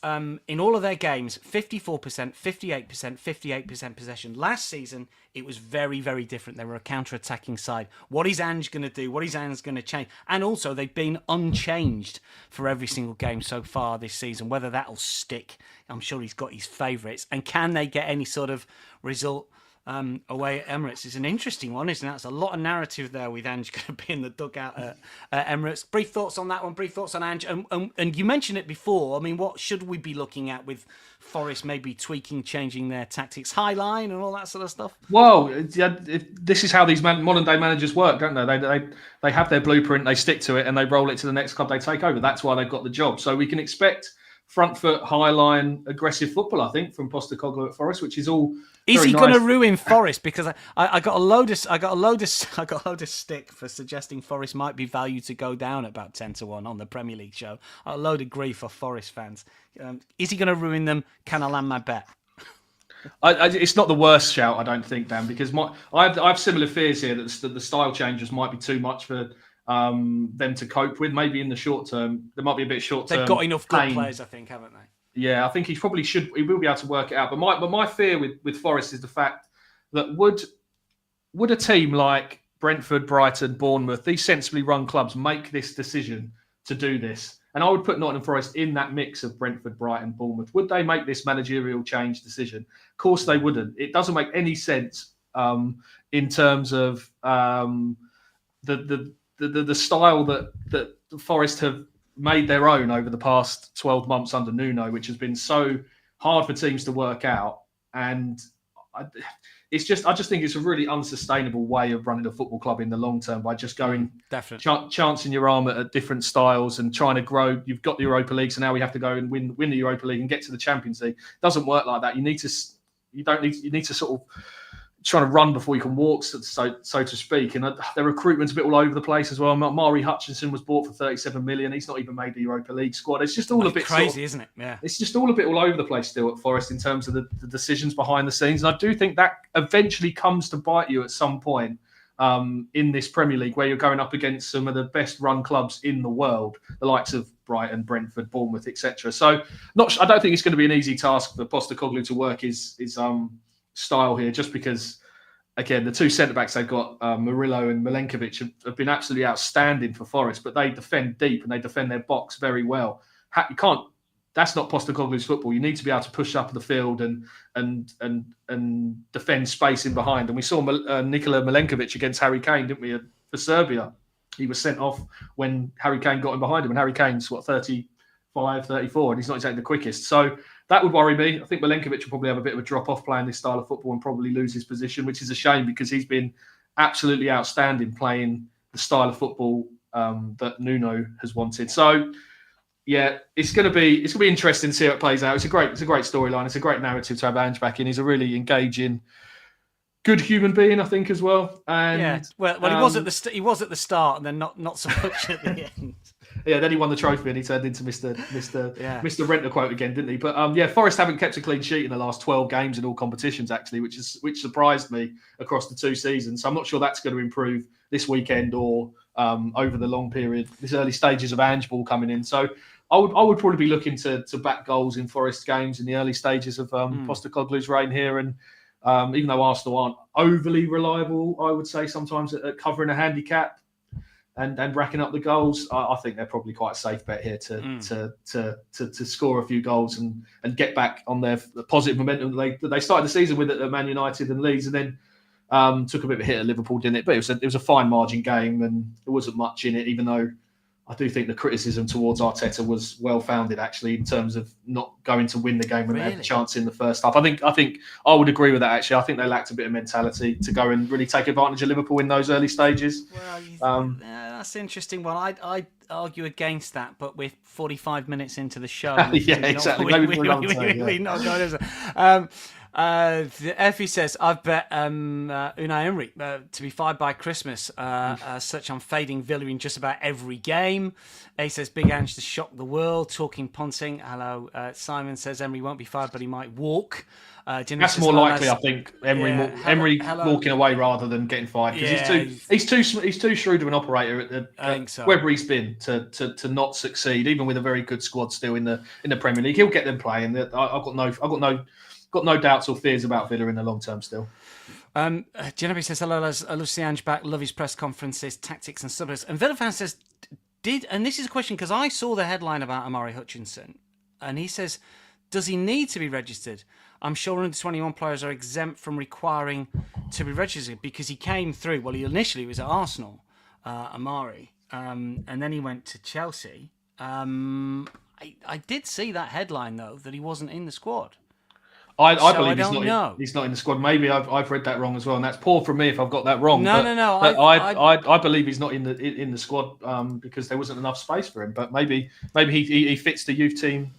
in all of their games, 54%, 58%, 58% possession. Last season, it was very, very different. They were a counter-attacking side. What is Ange going to do? What is Ange going to change? And also, they've been unchanged for every single game so far this season. Whether that'll stick, I'm sure he's got his favourites. And can they get any sort of result away at Emirates? Is an interesting one, isn't it? There's a lot of narrative there with Ange going to be in the dugout at Emirates. Brief thoughts on that one, brief thoughts on Ange. And you mentioned it before. I mean, what should we be looking at with Forest maybe tweaking, changing their tactics, high line and all that sort of stuff? Well, this is how these modern day managers work, don't they? They have their blueprint, they stick to it, and they roll it to the next club they take over. That's why they've got the job. So we can expect front foot, high line, aggressive football, I think, from Postecoglou at Forest, which is all. Is he nice. going to ruin Forest? Because I got a load of stick for suggesting Forest might be valued to go down at about 10-1 on the Premier League show. A load of grief for Forest fans. Is he going to ruin them? Can I land my bet? It's not the worst shout, I don't think, Dan, because I have similar fears here that the style changes might be too much for them to cope with. Maybe in the short term, there might be a bit short term. They've got enough good players, I think, haven't they? Yeah, I think he will be able to work it out. But my fear with Forest is the fact that would a team like Brentford, Brighton, Bournemouth, these sensibly run clubs, make this decision to do this? And I would put Nottingham Forest in that mix of Brentford, Brighton, Bournemouth. Would they make this managerial change decision? Of course they wouldn't. It doesn't make any sense in terms of the style that Forest have made their own over the past 12 months under Nuno, which has been so hard for teams to work out. And I just think it's a really unsustainable way of running a football club in the long term by just going chancing your arm at different styles and trying to grow. You've got the Europa League, so now we have to go and win the Europa League and get to the Champions League. It doesn't work like that. You need to sort of trying to run before you can walk, so to speak. And their recruitment's a bit all over the place as well. Mari Hutchinson was bought for 37 million. He's not even made the Europa League squad. It's just all a bit crazy, isn't it? Yeah. It's just all a bit all over the place still at Forest in terms of the decisions behind the scenes. And I do think that eventually comes to bite you at some point in this Premier League, where you're going up against some of the best run clubs in the world, the likes of Brighton, Brentford, Bournemouth, etc. So I don't think it's going to be an easy task for Postecoglou to work his style here, just because, again, the two centre-backs they've got, Murillo and Milenkovic, have been absolutely outstanding for Forest, but they defend deep and they defend their box very well. You can't. That's not Postecoglou's football. You need to be able to push up the field and defend space in behind. And we saw Nikola Milenkovic against Harry Kane, didn't we, for Serbia? He was sent off when Harry Kane got in behind him, and Harry Kane's 35, 34, and he's not exactly the quickest. So that would worry me. I think Milenkovic will probably have a bit of a drop-off playing this style of football and probably lose his position, which is a shame because he's been absolutely outstanding playing the style of football that Nuno has wanted. So, yeah, it's going to be interesting to see how it plays out. It's a great storyline. It's a great narrative to have Ange back in. He's a really engaging, good human being, I think, as well. And yeah, well, he was at the start, and then not so much at the end. Yeah, then he won the trophy and he turned into Mr. Renter quote again, didn't he? But Forest haven't kept a clean sheet in the last 12 games in all competitions, actually, which surprised me across the 2 seasons. So I'm not sure that's going to improve this weekend or over the long period, this early stages of Ange ball coming in. So I would probably be looking to back goals in Forest games in the early stages of Postecoglou's reign here. And even though Arsenal aren't overly reliable, I would say sometimes at covering a handicap and racking up the goals, I think they're probably quite a safe bet here to score a few goals and get back on their positive momentum that they started the season with at Man United and Leeds, and then took a bit of a hit at Liverpool, didn't it? But it was a fine margin game and there wasn't much in it, even though I do think the criticism towards Arteta was well founded, actually, in terms of not going to win the game when they had the chance in the first half. I think I would agree with that, actually. I think they lacked a bit of mentality to go and really take advantage of Liverpool in those early stages. Well, that's an interesting one. I'd argue against that, but we're 45 minutes into the show. Yeah, exactly. We're not going Effie says, I've bet Unai Emery to be fired by Christmas. Such I'm fading Villa in just about every game. A says, Big Ange to shock the world. Talking Ponting. Hello. Simon says, Emery won't be fired, but he might walk. That's more likely, I think. Emery walking away rather than getting fired, because he's too shrewd of an operator I think so. wherever he's been to not succeed, even with a very good squad still in the Premier League. He'll get them playing. I've got no doubts or fears about Villa in the long term still. Genevieve says, hello, lads. I love to see Ange back. Love his press conferences, tactics and subjects. And Villa fan says, and this is a question because I saw the headline about Amari Hutchinson, and he says, does he need to be registered? I'm sure under 21 players are exempt from requiring to be registered because he came through. Well, he initially was at Arsenal, Amari, and then he went to Chelsea. I did see that headline, though, that he wasn't in the squad. I believe he's not in the squad. Maybe I've read that wrong as well, and that's poor from me if I've got that wrong. No. I believe he's not in the squad because there wasn't enough space for him. But maybe he fits the youth team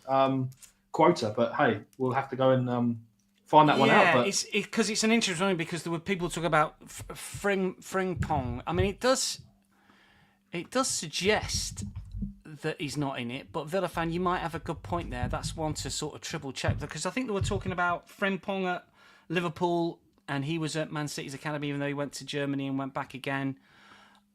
quota. But hey, we'll have to go and find that one out. But it's because it's an interesting one because there were people talk about Frimpong. I mean, it does suggest that he's not in it, but Villa fan, you might have a good point there. That's one to sort of triple check because I think they were talking about Frimpong at Liverpool and he was at Man City's academy even though he went to Germany and went back again.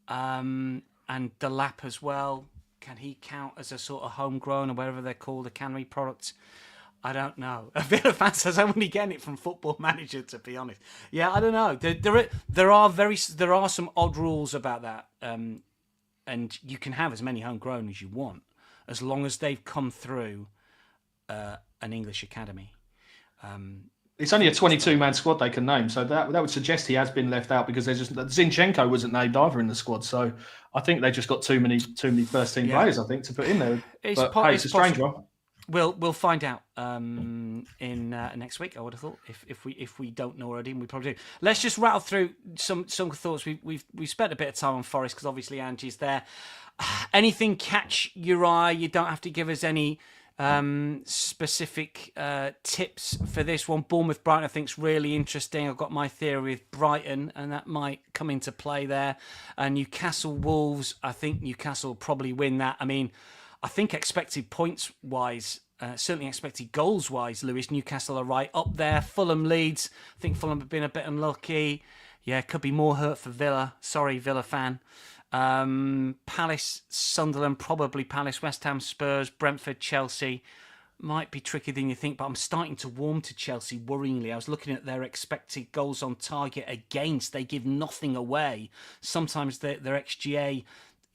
And Delap as well. Can he count as a sort of homegrown or whatever they're called, a cannery product? I don't know. A Villa fan says I'm only getting it from Football Manager, to be honest. Yeah, I don't know. There are some odd rules about that. And you can have as many homegrown as you want, as long as they've come through an English academy. It's only a 22-man squad they can name, so that would suggest he has been left out because there's just Zinchenko wasn't named either in the squad. So I think they just got too many first-team players, I think, to put in there. It's a strange one. We'll find out in next week. I would have thought if we don't know already, and we probably do. Let's just rattle through some thoughts. We've spent a bit of time on Forest because obviously Angie's there. Anything catch your eye? You don't have to give us any specific tips for this one. Bournemouth Brighton I think's really interesting. I've got my theory with Brighton, and that might come into play there. Newcastle Wolves. I think Newcastle will probably win that. I mean, I think expected points-wise, certainly expected goals-wise, Lewis, Newcastle are right up there. Fulham Leeds, I think Fulham have been a bit unlucky. Yeah, could be more hurt for Villa. Sorry, Villa fan. Palace, Sunderland, probably Palace, West Ham, Spurs, Brentford, Chelsea. Might be trickier than you think, but I'm starting to warm to Chelsea worryingly. I was looking at their expected goals on target against. They give nothing away. Sometimes their XGA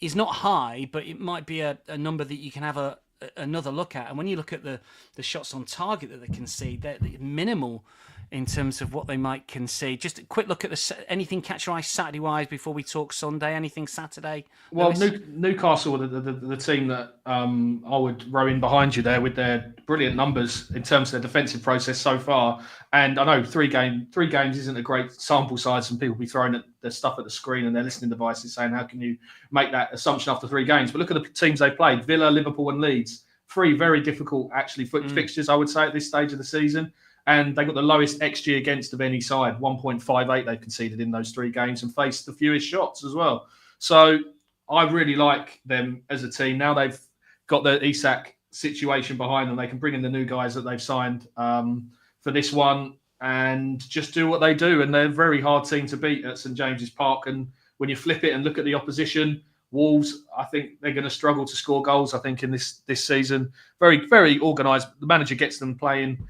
is not high, but it might be a number that you can have another look at. And when you look at the shots on target that they concede, they're minimal in terms of what they might concede. Just a quick look at anything catch your eye Saturday-wise before we talk Sunday. Anything Saturday? Well, Lewis? Newcastle, the team that I would row in behind you there with their brilliant numbers in terms of their defensive process so far. And I know three games isn't a great sample size, and people be throwing their stuff at the screen and their listening devices saying, how can you make that assumption after 3 games? But look at the teams they played: Villa, Liverpool and Leeds. 3 very difficult, actually, fixtures, I would say, at this stage of the season. And they got the lowest XG against of any side, 1.58 they conceded in those 3 games, and faced the fewest shots as well. So I really like them as a team. Now they've got the Isak situation behind them, they can bring in the new guys that they've signed for this one and just do what they do. And they're a very hard team to beat at St James's Park. And when you flip it and look at the opposition, Wolves, I think they're going to struggle to score goals, I think, in this season. Very, very organised. The manager gets them playing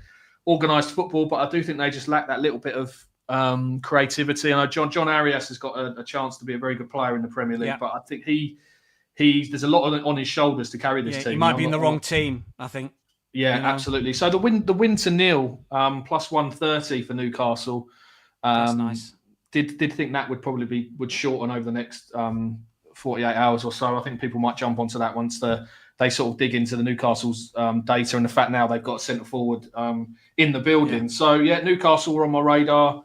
organised football, but I do think they just lack that little bit of creativity. And John Arias has got a chance to be a very good player in the Premier League, but I think there's a lot on his shoulders to carry this team. He might be in the wrong team, I think. Yeah, absolutely. So the win to nil, plus 130 for Newcastle. That's nice. Did think that would shorten over the next 48 hours or so. I think people might jump onto that once they sort of dig into the Newcastle's data and the fact now they've got a centre forward in the building. So Newcastle were on my radar.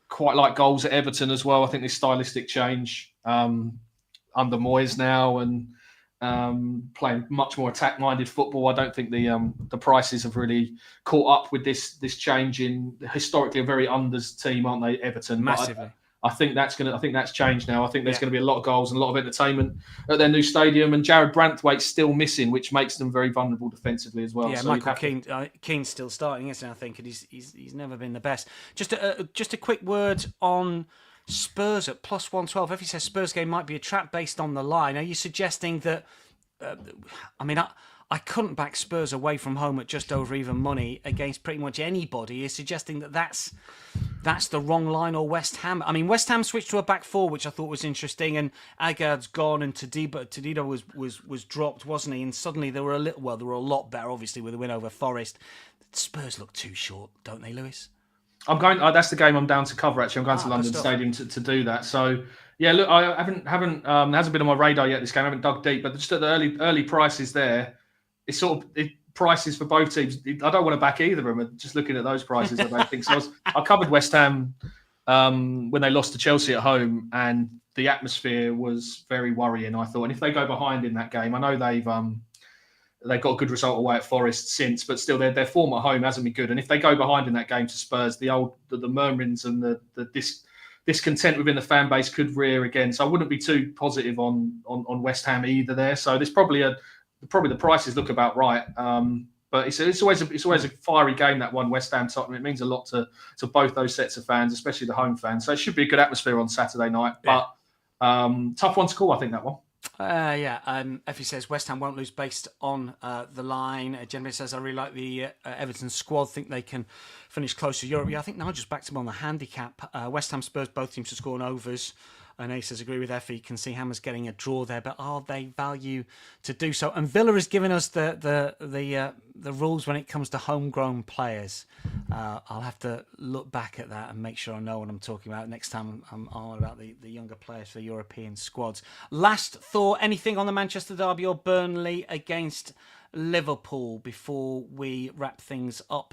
Quite like goals at Everton as well. I think this stylistic change under Moyes now and playing much more attack-minded football. I don't think the prices have really caught up with this change in historically a very unders team, aren't they? Everton Massively. I think that's changed now. I think there's going to be a lot of goals and a lot of entertainment at their new stadium. And Jared Branthwaite's still missing, which makes them very vulnerable defensively as well. Yeah, so Michael Keane's still starting, isn't he? I think, and he's never been the best. Just a quick word on Spurs at plus 112. If he says Spurs game might be a trap based on the line, are you suggesting that? I couldn't back Spurs away from home at just over even money against pretty much anybody. Is suggesting that's the wrong line, or West Ham? I mean, West Ham switched to a back 4, which I thought was interesting, and Agard's gone, and Todibo was dropped, wasn't he? And suddenly they were a lot better, obviously, with the win over Forest. Spurs look too short, don't they, Lewis? I'm going. That's the game I'm down to cover. Actually, I'm going to London Stadium to do that. So yeah, look, I haven't hasn't been on my radar yet. This game, I haven't dug deep, but just at the early prices there, it's sort of prices for both teams. I don't want to back either of them. Just looking at those prices, I don't think so. I covered West Ham when they lost to Chelsea at home, and the atmosphere was very worrying, I thought. And if they go behind in that game, I know they've got a good result away at Forest since, but still their form at home hasn't been good. And if they go behind in that game to Spurs, the murmurings and the discontent within the fan base could rear again. So I wouldn't be too positive on West Ham either there. So there's probably the prices look about right. But it's always a fiery game, that one, West Ham Tottenham. It means a lot to both those sets of fans, especially the home fans. So it should be a good atmosphere on Saturday night. But tough one to call, I think, that one. Effie says West Ham won't lose based on the line. Generally says I really like the Everton squad. Think they can finish close to Europe. Yeah, I think now just backed him on the handicap. West Ham Spurs, both teams to score on overs. And Ace says agree with Effie. Can see Hammers getting a draw there, but are they value to do so? And Villa has given us the rules when it comes to homegrown players. I'll have to look back at that and make sure I know what I'm talking about next time I'm on about the younger players for the European squads. Last thought, anything on the Manchester derby or Burnley against Liverpool before we wrap things up?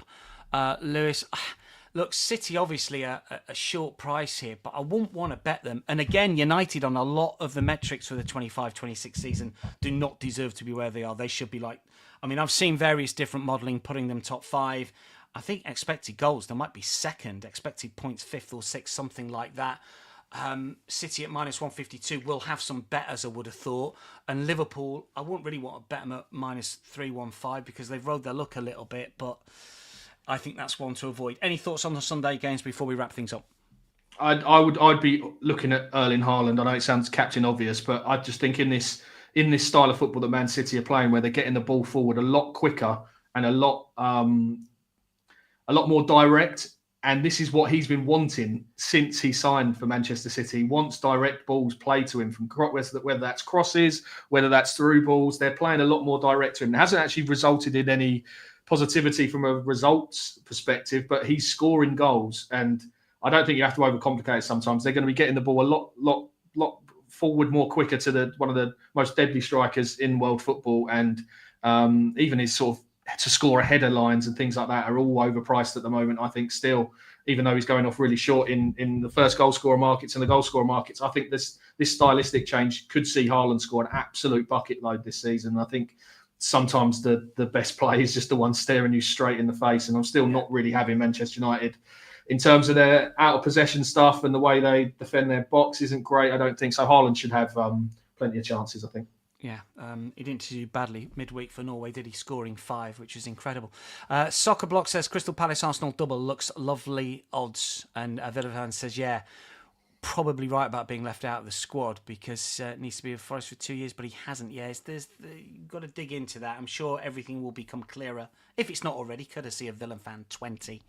Lewis, look, City obviously a short price here, but I wouldn't want to bet them. And again, United on a lot of the metrics for the 25-26 season do not deserve to be where they are. They should be I've seen various different modelling putting them top 5. I think expected goals, they might be second, expected points 5th or 6th, something like that. City at minus 152 will have some betters, I would have thought. And Liverpool, I wouldn't really want to bet them at minus 315 because they've rode their luck a little bit, but I think that's one to avoid. Any thoughts on the Sunday games before we wrap things up? I'd be looking at Erling Haaland. I know it sounds captain obvious, but I just think in this style of football that Man City are playing, where they're getting the ball forward a lot quicker and a lot more direct, and this is what he's been wanting since he signed for Manchester City. He wants direct balls played to him from whether that's crosses, whether that's through balls. They're playing a lot more direct to him. It hasn't actually resulted in any positivity from a results perspective, but he's scoring goals, and I don't think you have to overcomplicate it sometimes. They're going to be getting the ball a lot forward more quicker to one of the most deadly strikers in world football, and even his sort of to score a header lines and things like that are all overpriced at the moment. I think still, even though he's going off really short in the first goal scorer markets and the goal scorer markets, I think this stylistic change could see Haaland score an absolute bucket load this season. I think sometimes the best play is just the one staring you straight in the face, and I'm still not really having Manchester United in terms of their out of possession stuff, and the way they defend their box isn't great. I don't think so. Haaland should have plenty of chances, I think. Yeah, he didn't do badly midweek for Norway, did he? Scoring 5, which is incredible. Soccer Block says Crystal Palace Arsenal double looks lovely odds, and Villavan says, yeah, probably right about being left out of the squad because it needs to be a Forest for 2 years, but he hasn't. Yeah, you've got to dig into that. I'm sure everything will become clearer, if it's not already, courtesy of Villain Fan 20,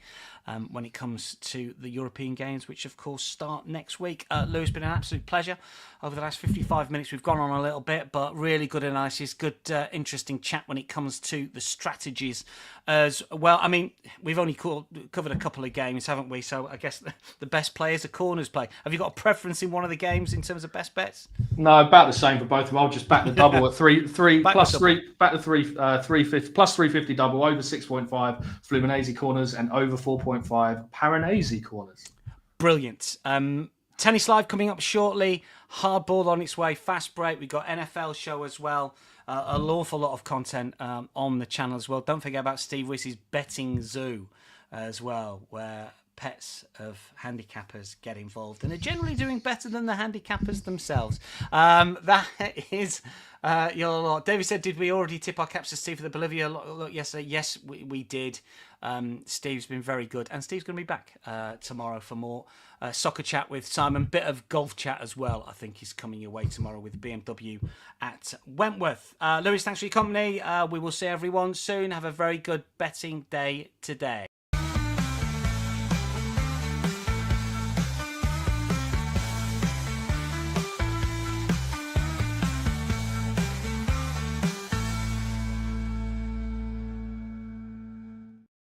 when it comes to the European games, which of course start next week. Lou, it's been an absolute pleasure. Over the last 55 minutes, we've gone on a little bit, but really good analysis, good, interesting chat when it comes to the strategies as well. I mean, we've only covered a couple of games, haven't we? So I guess the best players are corners play. Have you got a preference in one of the games in terms of best bets? No, about the same for both of them. I'll just back the double at 350 plus 350 double over 6.5 Fluminese corners and over 4.5 Paranaense corners. Brilliant. Tennis Live coming up shortly. Hardball on its way. Fast break. We've got NFL show as well. An awful lot of content on the channel as well. Don't forget about Steve Reese's Betting Zoo as well, where pets of handicappers get involved and are generally doing better than the handicappers themselves. That is your lot. David said, did we already tip our caps to Steve for the Bolivia look yesterday? Yes, we did. Steve's been very good, and Steve's going to be back tomorrow for more soccer chat with Simon. Bit of golf chat as well, I think, is coming your way tomorrow with BMW at Wentworth. Lewis, thanks for your company. We will see everyone soon. Have a very good betting day today.